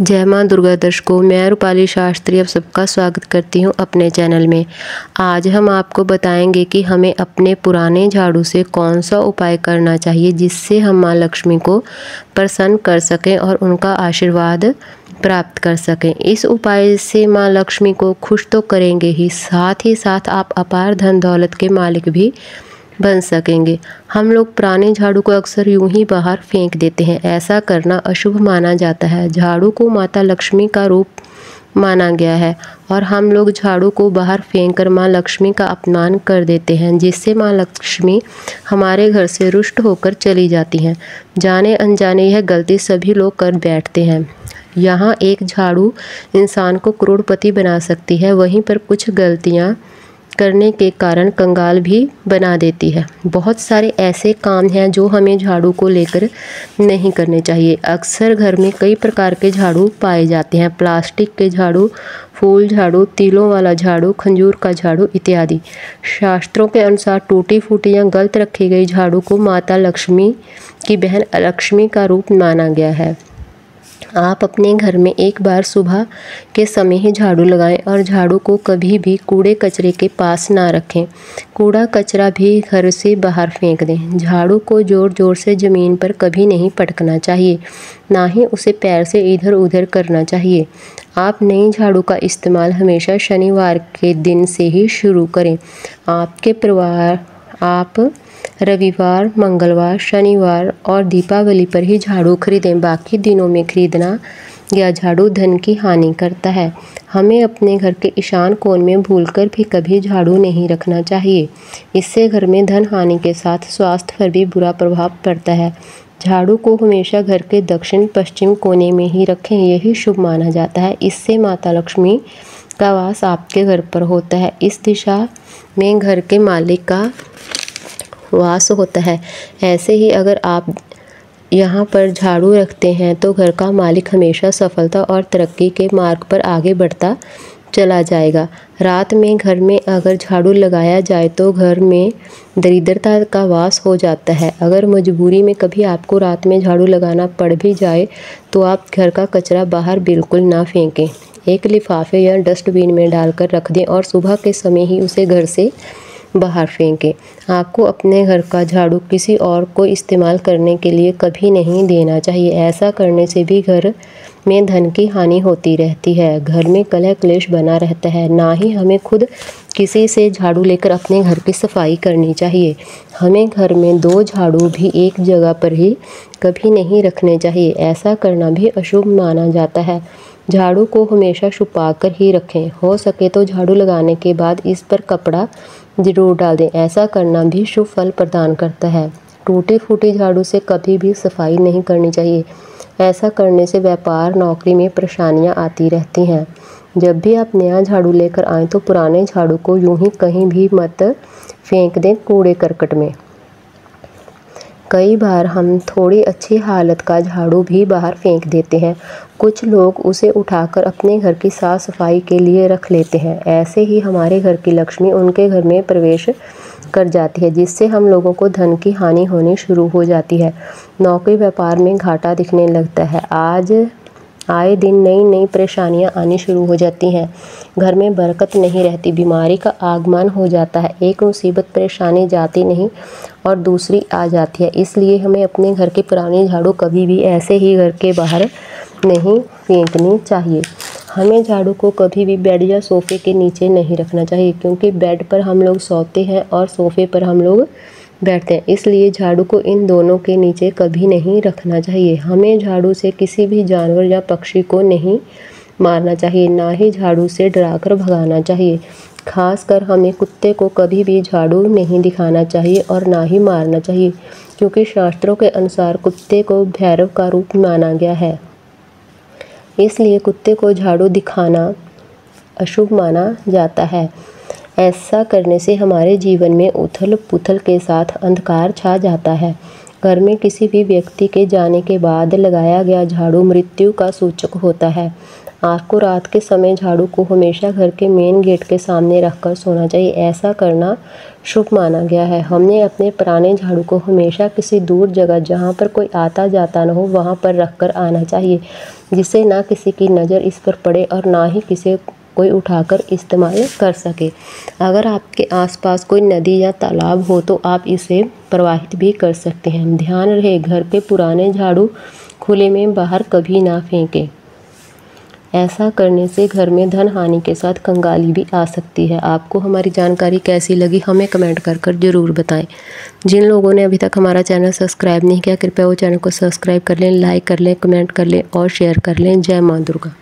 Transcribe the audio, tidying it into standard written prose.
जय मां दुर्गा दर्शकों, मैं रूपाली शास्त्री आप सबका स्वागत करती हूं अपने चैनल में। आज हम आपको बताएंगे कि हमें अपने पुराने झाड़ू से कौन सा उपाय करना चाहिए जिससे हम मां लक्ष्मी को प्रसन्न कर सकें और उनका आशीर्वाद प्राप्त कर सकें। इस उपाय से मां लक्ष्मी को खुश तो करेंगे ही साथ आप अपार धन दौलत के मालिक भी बन सकेंगे। हम लोग पुराने झाड़ू को अक्सर यूं ही बाहर फेंक देते हैं। ऐसा करना अशुभ माना जाता है। झाड़ू को माता लक्ष्मी का रूप माना गया है और हम लोग झाड़ू को बाहर फेंककर मां लक्ष्मी का अपमान कर देते हैं, जिससे मां लक्ष्मी हमारे घर से रुष्ट होकर चली जाती हैं। जाने अनजाने यह गलती सभी लोग कर बैठते हैं। यहाँ एक झाड़ू इंसान को करोड़पति बना सकती है, वहीं पर कुछ गलतियाँ करने के कारण कंगाल भी बना देती है। बहुत सारे ऐसे काम हैं जो हमें झाड़ू को लेकर नहीं करने चाहिए। अक्सर घर में कई प्रकार के झाड़ू पाए जाते हैं। प्लास्टिक के झाड़ू, फूल झाड़ू, तिलों वाला झाड़ू, खंजूर का झाड़ू इत्यादि। शास्त्रों के अनुसार टूटी फूटी या गलत रखी गई झाड़ू को माता लक्ष्मी की बहन लक्ष्मी का रूप माना गया है। आप अपने घर में एक बार सुबह के समय ही झाड़ू लगाएं और झाड़ू को कभी भी कूड़े कचरे के पास ना रखें। कूड़ा कचरा भी घर से बाहर फेंक दें। झाड़ू को जोर जोर से ज़मीन पर कभी नहीं पटकना चाहिए, ना ही उसे पैर से इधर उधर करना चाहिए। आप नई झाड़ू का इस्तेमाल हमेशा शनिवार के दिन से ही शुरू करें। आप रविवार, मंगलवार, शनिवार और दीपावली पर ही झाड़ू खरीदें। बाकी दिनों में खरीदना या झाड़ू धन की हानि करता है। हमें अपने घर के ईशान कोण में भूलकर भी कभी झाड़ू नहीं रखना चाहिए। इससे घर में धन हानि के साथ स्वास्थ्य पर भी बुरा प्रभाव पड़ता है। झाड़ू को हमेशा घर के दक्षिण पश्चिम कोने में ही रखें, यही शुभ माना जाता है। इससे माता लक्ष्मी का वास आपके घर पर होता है। इस दिशा में घर के मालिक का वास होता है। ऐसे ही अगर आप यहाँ पर झाड़ू रखते हैं तो घर का मालिक हमेशा सफलता और तरक्की के मार्ग पर आगे बढ़ता चला जाएगा। रात में घर में अगर झाड़ू लगाया जाए तो घर में दरिद्रता का वास हो जाता है। अगर मजबूरी में कभी आपको रात में झाड़ू लगाना पड़ भी जाए तो आप घर का कचरा बाहर बिल्कुल ना फेंकें। एक लिफाफे या डस्टबिन में डालकर रख दें और सुबह के समय ही उसे घर से बाहर फेंकें। आपको अपने घर का झाड़ू किसी और को इस्तेमाल करने के लिए कभी नहीं देना चाहिए। ऐसा करने से भी घर में धन की हानि होती रहती है। घर में कलह क्लेश बना रहता है। ना ही हमें खुद किसी से झाड़ू लेकर अपने घर की सफाई करनी चाहिए। हमें घर में दो झाड़ू भी एक जगह पर ही कभी नहीं रखने चाहिए। ऐसा करना भी अशुभ माना जाता है। झाड़ू को हमेशा छुपा कर ही रखें। हो सके तो झाड़ू लगाने के बाद इस पर कपड़ा जरूर डाल दें। ऐसा करना भी शुभ फल प्रदान करता है। टूटी फूटी झाड़ू से कभी भी सफाई नहीं करनी चाहिए। ऐसा करने से व्यापार नौकरी में परेशानियां आती रहती हैं। जब भी आप नया झाड़ू लेकर आएँ तो पुराने झाड़ू को यूं ही कहीं भी मत फेंक दें कूड़े करकट में। कई बार हम थोड़ी अच्छी हालत का झाड़ू भी बाहर फेंक देते हैं। कुछ लोग उसे उठाकर अपने घर की साफ सफाई के लिए रख लेते हैं। ऐसे ही हमारे घर की लक्ष्मी उनके घर में प्रवेश कर जाती है, जिससे हम लोगों को धन की हानि होनी शुरू हो जाती है। नौकरी व्यापार में घाटा दिखने लगता है। आए दिन नई नई परेशानियां आनी शुरू हो जाती हैं। घर में बरकत नहीं रहती, बीमारी का आगमन हो जाता है। एक मुसीबत परेशानी जाती नहीं और दूसरी आ जाती है। इसलिए हमें अपने घर की पुरानी झाड़ू कभी भी ऐसे ही घर के बाहर नहीं फेंकनी चाहिए। हमें झाड़ू को कभी भी बेड या सोफ़े के नीचे नहीं रखना चाहिए, क्योंकि बेड पर हम लोग सोते हैं और सोफ़े पर हम लोग बैठते हैं। इसलिए झाड़ू को इन दोनों के नीचे कभी नहीं रखना चाहिए। हमें झाड़ू से किसी भी जानवर या पक्षी को नहीं मारना चाहिए, ना ही झाड़ू से डराकर भगाना चाहिए। खासकर हमें कुत्ते को कभी भी झाड़ू नहीं दिखाना चाहिए और ना ही मारना चाहिए, क्योंकि शास्त्रों के अनुसार कुत्ते को भैरव का रूप माना गया है। इसलिए कुत्ते को झाड़ू दिखाना अशुभ माना जाता है। ऐसा करने से हमारे जीवन में उथल पुथल के साथ अंधकार छा जाता है। घर में किसी भी व्यक्ति के जाने के बाद लगाया गया झाड़ू मृत्यु का सूचक होता है। आपको रात के समय झाड़ू को हमेशा घर के मेन गेट के सामने रखकर सोना चाहिए। ऐसा करना शुभ माना गया है। हमने अपने पुराने झाड़ू को हमेशा किसी दूर जगह जहाँ पर कोई आता जाता न हो वहाँ पर रख कर आना चाहिए, जिससे ना किसी की नज़र इस पर पड़े और ना ही किसी कोई उठाकर इस्तेमाल कर सके। अगर आपके आसपास कोई नदी या तालाब हो तो आप इसे प्रवाहित भी कर सकते हैं। ध्यान रहे, घर के पुराने झाड़ू खुले में बाहर कभी ना फेंकें। ऐसा करने से घर में धन हानि के साथ कंगाली भी आ सकती है। आपको हमारी जानकारी कैसी लगी हमें कमेंट कर ज़रूर बताएं। जिन लोगों ने अभी तक हमारा चैनल सब्सक्राइब नहीं किया, कृपया वो चैनल को सब्सक्राइब कर लें, लाइक कर लें, कमेंट कर लें और शेयर कर लें। जय माँ दुर्गा।